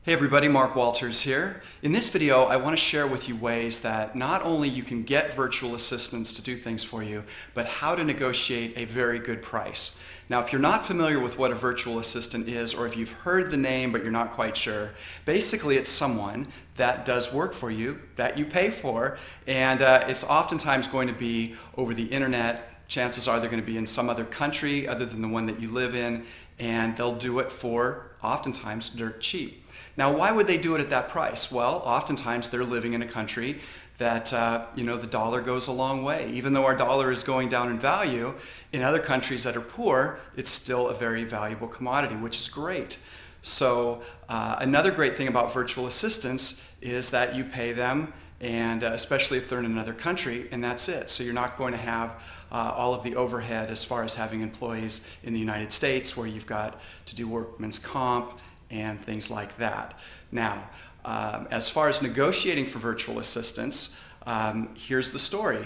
Hey everybody, Mark Walters here. In this video, I want to share with you ways that not only you can get virtual assistants to do things for you, but how to negotiate a very good price. Now, if you're not familiar with what a virtual assistant is, or if you've heard the name but you're not quite sure, basically it's someone that does work for you, that you pay for, and it's oftentimes going to be over the internet. Chances are they're going to be in some other country other than the one that you live in, and they'll do it for oftentimes dirt cheap. Now, why would they do it at that price? Well, oftentimes they're living in a country that, the dollar goes a long way. Even though our dollar is going down in value, in other countries that are poor, it's still a very valuable commodity, which is great. So another great thing about virtual assistants is that you pay them, and especially if they're in another country, and that's it. So you're not going to have all of the overhead as far as having employees in the United States where you've got to do workman's comp and things like that. Now, as far as negotiating for virtual assistants, here's the story.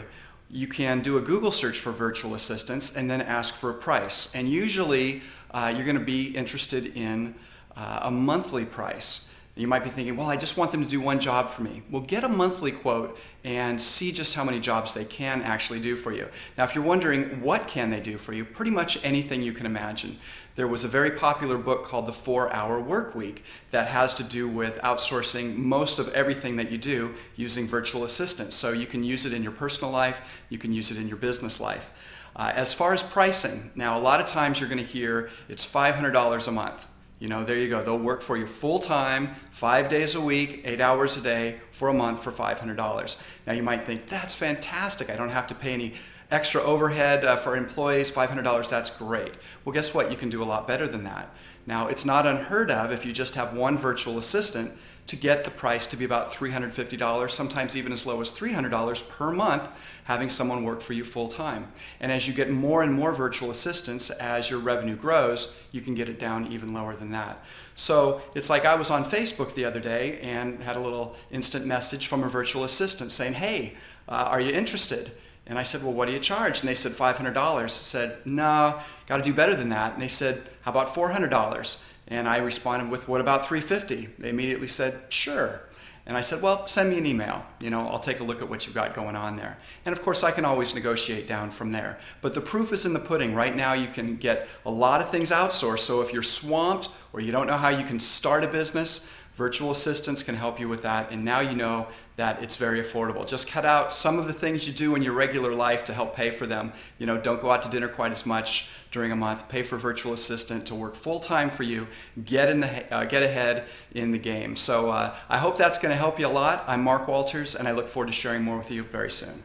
You can do a Google search for virtual assistants and then ask for a price. And usually you're going to be interested in a monthly price. You might be thinking, well, I just want them to do one job for me. Well, get a monthly quote and see just how many jobs they can actually do for you. Now, if you're wondering what can they do for you, pretty much anything you can imagine. There was a very popular book called The 4-Hour Workweek that has to do with outsourcing most of everything that you do using virtual assistants. So you can use it in your personal life, you can use it in your business life. As far as pricing, now a lot of times you're going to hear it's $500 a month. There you go. They'll work for you full-time, 5 days a week, 8 hours a day for a month for $500. Now you might think, that's fantastic. I don't have to pay any extra overhead for employees, $500, that's great. Well, guess what? You can do a lot better than that. Now, it's not unheard of if you just have one virtual assistant to get the price to be about $350, sometimes even as low as $300 per month, having someone work for you full time. And as you get more and more virtual assistants, as your revenue grows, you can get it down even lower than that. So it's like I was on Facebook the other day and had a little instant message from a virtual assistant saying, hey, are you interested? And I said, well, what do you charge? And they said $500. I said, no, got to do better than that. And they said, how about $400? And I responded with, what about $350? They immediately said, sure. And I said, well, send me an email. I'll take a look at what you've got going on there. And of course, I can always negotiate down from there. But the proof is in the pudding. Right now, you can get a lot of things outsourced. So if you're swamped or you don't know how you can start a business, virtual assistants can help you with that, and now you know that it's very affordable. Just cut out some of the things you do in your regular life to help pay for them. Don't go out to dinner quite as much during a month. Pay for a virtual assistant to work full-time for you. Get ahead in the game. So I hope that's going to help you a lot. I'm Mark Walters, and I look forward to sharing more with you very soon.